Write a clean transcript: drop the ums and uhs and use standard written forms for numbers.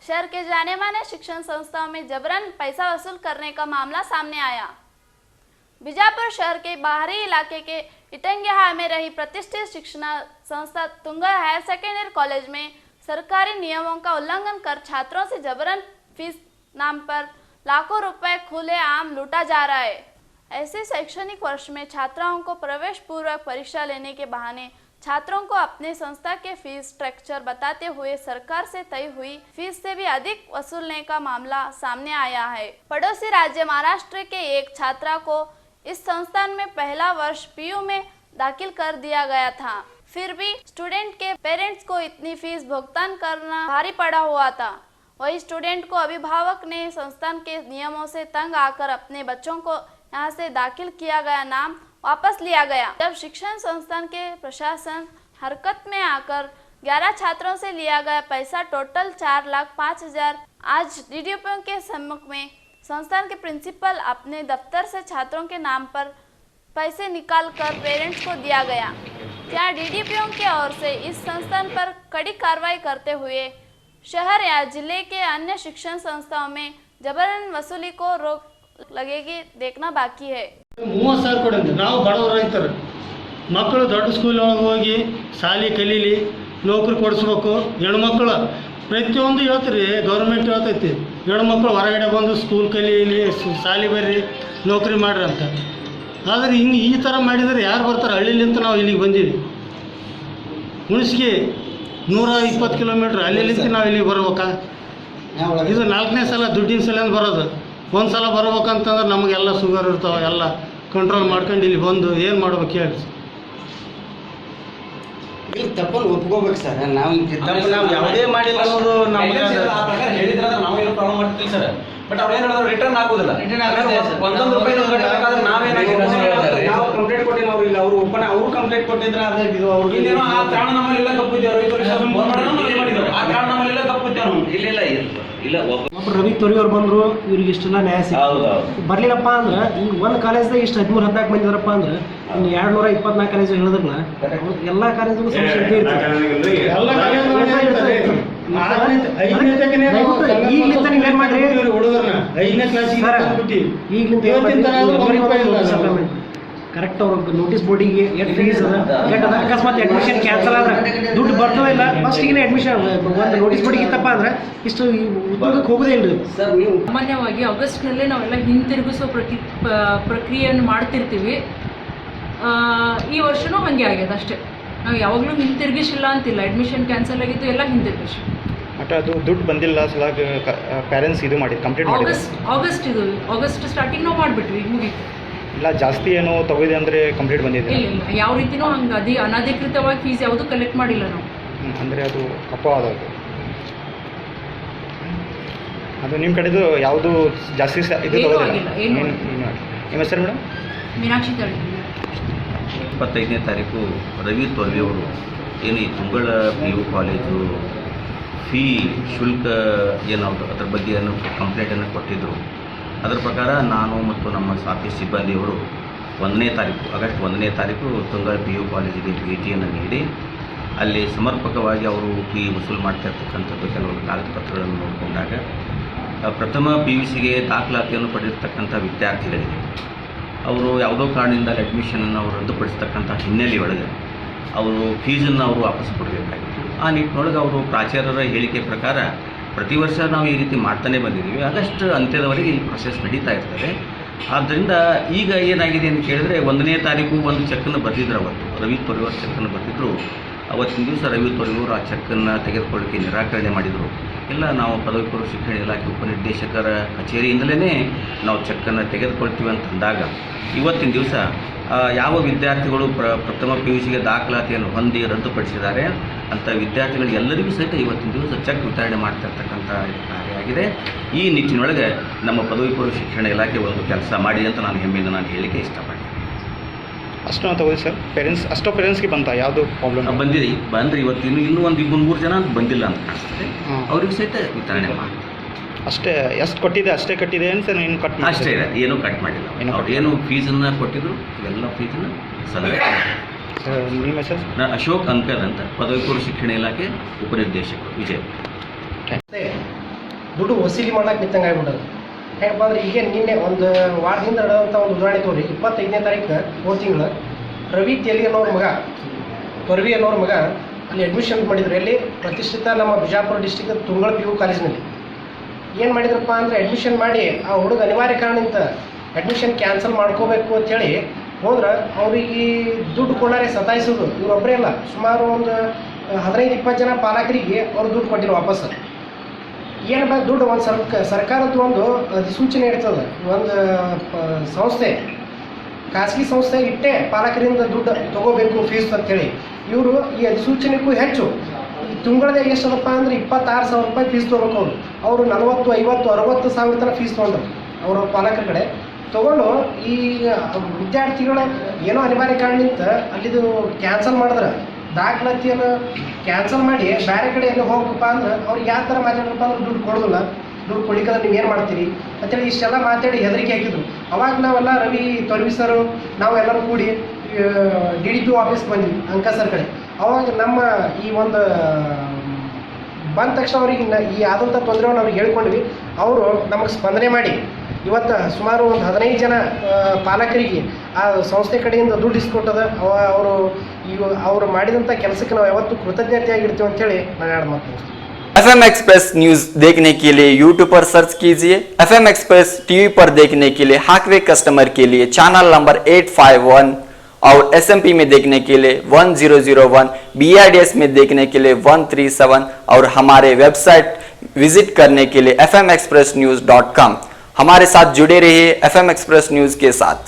शहर के जाने माने शिक्षण संस्थाओं में जबरन पैसा वसूल करने का मामला सामने आया। बीजापुर शहर के बाहरी इलाके के इटंगेहा में रही प्रतिष्ठित शिक्षण संस्था तुंगा हायर सेकेंडरी कॉलेज में सरकारी नियमों का उल्लंघन कर छात्रों से जबरन फीस नाम पर लाखों रुपए खुलेआम लूटा जा रहा है। ऐसे शैक्षणिक वर्ष में छात्राओं को प्रवेश पूर्वक परीक्षा लेने के बहाने छात्रों को अपने संस्था के फीस स्ट्रक्चर बताते हुए सरकार से तय हुई फीस से भी अधिक वसूलने का मामला सामने आया है। पड़ोसी राज्य महाराष्ट्र के एक छात्रा को इस संस्थान में पहला वर्ष पीयू में दाखिल कर दिया गया था, फिर भी स्टूडेंट के पेरेंट्स को इतनी फीस भुगतान करना भारी पड़ा हुआ था। वही स्टूडेंट को अभिभावक ने संस्थान के नियमों से तंग आकर अपने बच्चों को यहाँ से दाखिल किया गया नाम वापस लिया गया। जब शिक्षण संस्थान के प्रशासन हरकत में आकर 11 छात्रों से लिया गया पैसा टोटल 4,05,000 आज डीडीपीओ के सम्मुख में संस्थान के प्रिंसिपल अपने दफ्तर से छात्रों के नाम पर पैसे निकाल कर पेरेंट्स को दिया गया। क्या डीडीपीओ की ओर से इस संस्थान पर कड़ी कार्रवाई करते हुए शहर या जिले के अन्य शिक्षण संस्थाओं में जबरन वसूली को रोक लगेगी, देखना बाकी है। 30,000 ಕೊಡಿ ನಾವು ಬಡವರು ರೈತರು ಮಕ್ಕಳು ದೊಡ್ಡ ಸ್ಕೂಲ್ ಒಳಗೆ ಹೋಗಿ ಶಾಲೆ ಕಲೀಲಿ ನೌಕರಿ ಕೊಡಿಸ್ಬೇಕು ಹೆಣ್ಮಕ್ಳು ಪ್ರತಿಯೊಂದು ಹೇಳ್ತೀರಿ ಗೌರ್ಮೆಂಟ್ ಹೇಳ್ತೈತಿ ಹೆಣ್ಮಕ್ಳು ಹೊರಗಡೆ ಬಂದು ಸ್ಕೂಲ್ ಕಲೀಲಿ ಶಾಲೆ ಬರ್ರಿ ನೌಕರಿ ಮಾಡ್ರಿ ಅಂತ ಆದರೆ ಹಿಂಗೆ ಈ ಥರ ಮಾಡಿದರೆ ಯಾರು ಬರ್ತಾರೆ ಹಳ್ಳಿಲಿಂತ ನಾವು ಇಲ್ಲಿಗೆ ಬಂದೀವಿ ಹುಣಸಿಗೆ 120 ಕಿಲೋಮೀಟ್ರ್ ಅಲ್ಲಿಂದ ನಾವು ಇಲ್ಲಿಗೆ ಬರ್ಬೇಕಾ ಇದು 4ನೇ ಸಲ ದುಡ್ಡಿನ ಸಲ ಬರೋದು ಒಂದು ಸಲ ಬರ್ಬೇಕಂತಂದ್ರೆ ನಮಗೆಲ್ಲ ಶುಗರ್ ಇರ್ತಾವೆ ಎಲ್ಲ ಕಂಟ್ರೋಲ್ ಮಾಡ್ಕೊಂಡು ಇಲ್ಲಿ ಬಂದು ಏನು ಮಾಡ್ಬೇಕು ಹೇಳಿ ಇಲ್ಲಿ ತಪ್ಪನ್ನು ಒಪ್ಕೋಬೇಕು ಸರ್ ನಾವು ಯಾವುದೇ ಮಾಡಿಲ್ಲ ಅನ್ನೋದು ನಮಗೆ ಹೇಳಿದ್ರೆ ನಾವೇನು ಪ್ರಾಬ್ಲಮ್ ಮಾಡ್ತೀವಿ ಸರ್ ಬಟ್ ಅವ್ರು ಏನು ಹೇಳಿದ್ರು ರಿಟರ್ನ್ ಆಗೋದಿಲ್ಲ ಒಂದೊಂದು ರೂಪಾಯಿ ನಾವು ಕಂಪ್ಲೇಂಟ್ ಕೊಟ್ಟಿಲ್ಲ ಅವ್ರು ಇಲ್ಲ ಅವರು ಒಪ್ಪನ ಅವ್ರು ಕಂಪ್ಲೇಂಟ್ ಕೊಟ್ಟಿದ್ರೆ ಅದೇ ಇದು ಅವ್ರಿಗೆ ಇಲ್ಲೇನೋ ಆ ಕಾರಣ ನಮ್ಮಲ್ಲೆಲ್ಲ ತಪ್ಪಿದ್ದೇವೆ ಆ ಕಾರಣ ನಮ್ಮಲ್ಲೆಲ್ಲ ತಪ್ಪಿದ್ದೇವೆ ಇಲ್ಲ ಒಬ್ಬರು ರವಿ ತೊರಿಯವ್ರು ಬಂದರು ಇವ್ರಿಗೆ ಇಷ್ಟೆಲ್ಲ ನ್ಯಾಯ ಸಿಗ್ತದೆ ಬರ್ಲಿಲ್ಲಪ್ಪ ಅಂದ್ರೆ ಈಗ ಒಂದು ಕಾಲೇಜ್ದಾಗ ಇಷ್ಟು 13-14 ಮಂದಿ ಇದಾರಪ್ಪ ಅಂದ್ರೆ ಇನ್ನು 224 ಕಾಲೇಜ್ ಹೇಳಿದ್ರಲ್ಲ ಎಲ್ಲ ಕಾಲೇಜಿಗೂ ಸಮಸ್ಯೆ ಈಗಲಿಂದ ನೀವೇನು ಮಾಡ್ರಿ ಕರೆಕ್ಟ್ ಅವ್ರಿಗೆ ನೋಟಿಸ್ ಬೋರ್ಡಿಗೆ ಎಷ್ಟು ಫೀಸ್ ಅದ ಅಕಸ್ಮಾತ್ ಅಡ್ಮಿಷನ್ ಕ್ಯಾನ್ಸಲ್ ಆದ್ರೆ ದುಡ್ಡು ಬರ್ತದೆ ಇಲ್ಲ ಫಸ್ಟಿಗೆ ಅಡ್ಮಿಷನ್ ಒಂದು ನೋಟಿಸ್ ಬೋರ್ಡಿಗೆ ಇತ್ತಪ್ಪ ಅಂದ್ರೆ ಇಷ್ಟು ಉದ್ಯೋಗಕ್ಕೆ ಹೋಗೋದೇ ಇಲ್ಲ ಸರ್. ನೀವು ಸಾಮಾನ್ಯವಾಗಿ ಆಗಸ್ಟ್ನಲ್ಲೇ ನಾವೆಲ್ಲ ಹಿಂತಿರುಗಿಸೋ ಪ್ರಕ್ರಿಯೆಯನ್ನು ಮಾಡ್ತಿರ್ತೀವಿ. ಈ ವರ್ಷನೂ ಹಾಗೆ ಆಗ್ಯದ ಅಷ್ಟೇ. ನಾವು ಯಾವಾಗಲೂ ಹಿಂತಿರುಗಿಸಿಲ್ಲ ಅಂತಿಲ್ಲ. ಅಡ್ಮಿಷನ್ ಕ್ಯಾನ್ಸಲ್ ಆಗಿತ್ತು, ಎಲ್ಲ ಹಿಂತಿರುಗಿಸಿ. ಬಟ್ ಅದು ದುಡ್ಡು ಬಂದಿಲ್ಲ ಸಲಾಗ ಪೇರೆಂಟ್ಸ್ ಇದು ಮಾಡಿ ಕಂಪ್ಲೀಟ್ ಮಾಡಿ ಆಗಸ್ಟ್ ಸ್ಟಾರ್ಟಿಂಗ್ ನಾವು ಮಾಡಿಬಿಟ್ವಿ, ಮುಗೀತು. ಇಲ್ಲ ಜಾಸ್ತಿ ಏನೋ ತಗೋದೆ ಅಂದರೆ ಕಂಪ್ಲೀಟ್ ಬಂದಿದೆ ಇಲ್ಲ ಯಾವ ರೀತಿನೂ ಹಂಗೆ ಅನಧಿಕೃತವಾಗಿ ಫೀಸ್ ಯಾವುದು ಕಲೆಕ್ಟ್ ಮಾಡಿಲ್ಲ ನಾವು. ಅಂದರೆ ಅದು ಅಪವಾದ ಅದು ನಿಮ್ಮ ಕಡೆದು ಯಾವುದು ಜಾಸ್ತಿ ಇದು ತಗೋದಿಲ್ಲ. ನಿಮ್ಮ ಹೆಸರು ಮೇಡಮ್? ಮೀನಾಕ್ಷಿ ತಳಿ. 25ನೇ ತಾರೀಕು ರವಿ ತೊರ್ವಿಯವರು ಏನು ಈ ತುಂಗಳ PU ಕಾಲೇಜು ಫೀ ಶುಲ್ಕ ಏನಾವುದು ಅದರ ಬಗ್ಗೆ ಏನು ಕಂಪ್ಲೇಂಟನ್ನು ಕೊಟ್ಟಿದ್ದರು. ಅದರ ಪ್ರಕಾರ ನಾನು ಮತ್ತು ನಮ್ಮ ಆಫೀಸ್ ಸಿಬ್ಬಂದಿಯವರು ಆಗಸ್ಟ್ 1ನೇ ತಾರೀಕು ತುಂಗಳ PU ಕಾಲೇಜಿಗೆ ಭೇಟಿಯನ್ನು ನೀಡಿ ಅಲ್ಲಿ ಸಮರ್ಪಕವಾಗಿ ಅವರು ಫೀ ವಸೂಲು ಮಾಡ್ತಾ ಇರ್ತಕ್ಕಂಥದ್ದು ಕೆಲವು ಕಾಗದ ಪತ್ರಗಳನ್ನು ನೋಡಿಕೊಂಡಾಗ ಪ್ರಥಮ PUCಗೆ ದಾಖಲಾತಿಯನ್ನು ಪಡೆದಿರ್ತಕ್ಕಂಥ ವಿದ್ಯಾರ್ಥಿಗಳಿಗೆ ಅವರು ಯಾವುದೋ ಕಾರಣದಿಂದ ಅಡ್ಮಿಷನನ್ನು ಅವರು ರದ್ದುಪಡಿಸ್ತಕ್ಕಂಥ ಹಿನ್ನೆಲೆಯೊಳಗೆ ಅವರು ಫೀಸನ್ನು ಅವರು ವಾಪಸ್ ಕೊಡಬೇಕಾಗಿತ್ತು. ಆ ನಿಟ್ಟಿನೊಳಗೆ ಅವರು ಪ್ರಾಚಾರ್ಯರ ಹೇಳಿಕೆ ಪ್ರಕಾರ ಪ್ರತಿ ವರ್ಷ ನಾವು ಈ ರೀತಿ ಮಾಡ್ತಾನೆ ಬಂದಿದ್ದೀವಿ. ಆಗಸ್ಟ್ ಅಂತ್ಯದವರೆಗೆ ಈ ಪ್ರೊಸೆಸ್ ನಡೀತಾ ಇರ್ತದೆ. ಆದ್ದರಿಂದ ಈಗ ಏನಾಗಿದೆ ಅಂತ ಕೇಳಿದ್ರೆ 1ನೇ ತಾರೀಕು ಒಂದು ಚೆಕ್ಕನ್ನು ಬರೆದಿದ್ರು. ಅವತ್ತು ರವಿ ತೊರಿಯವರು ಚೆಕ್ಕನ್ನು ಬರೆದಿದ್ದರು. ಅವತ್ತಿನ ದಿವಸ ರವಿ ತೊರಿಯವರು ಆ ಚೆಕ್ಕನ್ನು ತೆಗೆದುಕೊಳ್ಳಿಕ್ಕೆ ನಿರಾಕರಣೆ ಮಾಡಿದರು. ಇಲ್ಲ, ನಾವು ಪದವಿ ಪೂರ್ವ ಶಿಕ್ಷಣ ಇಲಾಖೆ ಉಪನಿರ್ದೇಶಕರ ಕಚೇರಿಯಿಂದಲೇ ನಾವು ಚೆಕ್ಕನ್ನು ತೆಗೆದುಕೊಳ್ತೀವಿ ಅಂತಂದಾಗ ಇವತ್ತಿನ ದಿವಸ ಯಾವ ವಿದ್ಯಾರ್ಥಿಗಳು ಪ್ರಥಮ PUCಗೆ ದಾಖಲಾತಿಯನ್ನು ಹೊಂದಿ ರದ್ದುಪಡಿಸಿದ್ದಾರೆ ಅಂಥ ವಿದ್ಯಾರ್ಥಿಗಳು ಎಲ್ಲರಿಗೂ ಸಹಿತ ಇವತ್ತಿನ ದಿವಸ ಚೆಕ್ ವಿತರಣೆ ಮಾಡ್ತಿರ್ತಕ್ಕಂಥ ಕಾರ್ಯ ಆಗಿದೆ. ಈ ನಿಟ್ಟಿನೊಳಗೆ ನಮ್ಮ ಪದವಿ ಪೂರ್ವ ಶಿಕ್ಷಣ ಇಲಾಖೆ ಒಂದು ಕೆಲಸ ಮಾಡಿದೆ ಅಂತ ನಾನು ಹೆಮ್ಮೆಯಿಂದ ನಾನು ಹೇಳಿಕೆ ಇಷ್ಟಪಡ್ತೀನಿ. ಅಷ್ಟು ತಗೋದು ಸರ್. ಪೇರೆಂಟ್ಸ್ಗೆ ಬಂತ ಯಾವುದು ಪ್ರಾಬ್ಲಮ್ ಬಂದರೆ ಇವತ್ತು ಇನ್ನೂ ಒಂದು 3 ಜನ ಬಂದಿಲ್ಲ ಅಂತ ಕಾಣಿಸ್ತದೆ. ಅವ್ರಿಗೆ ಸಹಿತ ವಿತರಣೆ ಮಾಡಿ ಅಷ್ಟೇ. ಎಷ್ಟು ಕೊಟ್ಟಿದೆ ಅಷ್ಟೇ ಕಟ್ಟಿದೆ ಅಂತ ಏನು ಕಟ್ ಅಷ್ಟೇ ಇದೆ, ಏನೂ ಕಟ್ ಮಾಡಿಲ್ಲ. ಏನು ಫೀಸನ್ನು ಕೊಟ್ಟಿದ್ರು ಎಲ್ಲ ಫೀಸನ್ನು ಸಲಹೆ. ನಿಮ್ಮ ಹೆಸರು? ನಾನು ಅಶೋಕ್ ಅಂಕರ್ ಅಂತ, ಪದವಿ ಪೂರ್ವ ಶಿಕ್ಷಣ ಇಲಾಖೆ ಉಪನಿರ್ದೇಶಕರು, ವಿಜಯಪುರ. ದುಡ್ಡು ವಸೂಲಿ ಮಾಡಕ್ಕೆ ನಿಂತಂಗೆ ಆಗ್ಬಿಟ್ಟದು. ಹೇಗಪ್ಪ ಅಂದ್ರೆ ಈಗ ನಿನ್ನೆ ಒಂದು ವಾರದಿಂದ ನಡೆದಂಥ ಒಂದು ಉದಾಹರಣೆ ತೋರಿ 25ನೇ ತಾರೀಕು ಹೋದ ತಿಂಗಳು ರವಿ ತೆಲಿ ಅನ್ನೋರ ಮಗ ಪರ್ವಿ ಅನ್ನೋರ ಮಗ ಅಲ್ಲಿ ಅಡ್ಮಿಷನ್ ಮಾಡಿದ್ರು. ಎಲ್ಲಿ ಪ್ರತಿಷ್ಠಿತ ನಮ್ಮ ಬಿಜಾಪುರ ಡಿಸ್ಟಿಕ್ ತುಂಗಳ PU ಕಾಲೇಜಿನಲ್ಲಿ. ಏನು ಮಾಡಿದ್ರಪ್ಪ ಅಂದರೆ ಅಡ್ಮಿಷನ್ ಮಾಡಿ ಆ ಹುಡುಗ ಅನಿವಾರ್ಯ ಕಾರಣದಿಂದ ಅಡ್ಮಿಷನ್ ಕ್ಯಾನ್ಸಲ್ ಮಾಡ್ಕೋಬೇಕು ಅಂಥೇಳಿ ಹೋದ್ರೆ ಅವ್ರಿಗೆ ದುಡ್ಡು ಕೊಡಾರೆ ಸತಾಯಿಸೋದು. ಇವರೊಬ್ಬರೇ ಅಲ್ಲ, ಸುಮಾರು ಒಂದು 15-20 ಜನ ಪಾಲಕರಿಗೆ ಅವ್ರು ದುಡ್ಡು ಕೊಟ್ಟಿರು ವಾಪಸ್. ಏನಪ್ಪ ದುಡ್ಡು ಒಂದು ಸರ್ಕಾರದ ಒಂದು ಅಧಿಸೂಚನೆ ಇರ್ತದೆ. ಒಂದು ಸಂಸ್ಥೆ ಖಾಸಗಿ ಸಂಸ್ಥೆ ಇಟ್ಟೆ ಪಾಲಕರಿಂದ ದುಡ್ಡು ತೊಗೋಬೇಕು ಫೀಸ್ ಅಂತೇಳಿ. ಇವರು ಈ ಅಧಿಸೂಚನೆಗೂ ಹೆಚ್ಚು ಈ ತಿಂಗಳದಾಗ ಎಷ್ಟದಪ್ಪ ಅಂದರೆ 26,000 ರೂಪಾಯಿ ಫೀಸ್ ತೊಗೋಬೇಕು. ಅವರು 40, 50, 60 ಸಾವಿರ ತನಕ ಫೀಸ್ ತೊಗೊಂಡ್ರು ಅವರ ಪಾಲಕರ ಕಡೆ ತೊಗೊಂಡು. ಈ ವಿದ್ಯಾರ್ಥಿಗಳು ಏನೋ ಅನಿವಾರ್ಯ ಕಾರಣದಿಂದ ಅಲ್ಲಿದು ಕ್ಯಾನ್ಸಲ್ ಮಾಡಿದ್ರೆ ದಾಖಲಾತಿಯನ್ನು ಕ್ಯಾನ್ಸಲ್ ಮಾಡಿ ಬೇರೆ ಕಡೆ ಎಲ್ಲ ಹೋಗಬೇಕಪ್ಪ ಅಂದ್ರೆ ಅವ್ರಿಗೆ ಯಾವ ಥರ ಮಾತಾಡಪ್ಪ ಅಂದ್ರೆ ದುಡ್ಡು ಕೊಡೋದಿಲ್ಲ. ದುಡ್ಡು ಕೊಡ್ಲಿಕ್ಕಂದ್ರೆ ನೀವು ಏನು ಮಾಡ್ತೀರಿ ಅಂತೇಳಿ ಇಷ್ಟೆಲ್ಲ ಮಾತಾಡಿ ಹೆದರಿಕೆ ಹಾಕಿದ್ರು. ಅವಾಗ ನಾವೆಲ್ಲ ರವಿ ತೊರ್ವಿ ಸರು ನಾವೆಲ್ಲರೂ ಕೂಡಿ DDPO ಆಫೀಸ್ಗೆ ಬಂದ್ವಿ ಅಂಕ ಸರ್ ಕಡೆ. ಅವಾಗ ನಮ್ಮ ಈ ಒಂದು ಬಂದ ತಕ್ಷಣ ಅವ್ರಿಗೆ ಈ ಆದಂಥ ತೊಂದರೆಯನ್ನು ಅವ್ರಿಗೆ ಹೇಳ್ಕೊಂಡ್ವಿ. ಅವರು ನಮಗೆ ಸ್ಪಂದನೆ ಮಾಡಿ ಇವತ್ತು ಸುಮಾರು ಒಂದು 15 ಜನ ಪಾಲಕರಿಗೆ ಆ ಸಂಸ್ಥೆ ಕಡೆಯಿಂದ ದುಡ್ಡು ಇಸ್ಕೊಟ್ಟದ. ಅವರು ಮಾಡಿದಂಥ ಕೆಲಸಕ್ಕೆ ನಾವು ಯಾವತ್ತೂ ಕೃತಜ್ಞತೆಯಾಗಿರ್ತೀವಿ ಅಂತೇಳಿ ನಾನು ಎರಡು ಮಾತು ಮುಗಿಸ್ತೀನಿ. FM एक्सप्रेस न्यूज देखने के लिए YouTube पर सर्च कीजिए. FM एक्सप्रेस TV पर देखने के लिए हाकवे कस्टमर के लिए चैनल नंबर 851 और SMP में देखने के लिए 1001, BRDS में देखने के लिए 137 और हमारे वेबसाइट विजिट करने के लिए fmexpressnews.com. हमारे साथ जुड़े रहिए FM एक्सप्रेस न्यूज के साथ.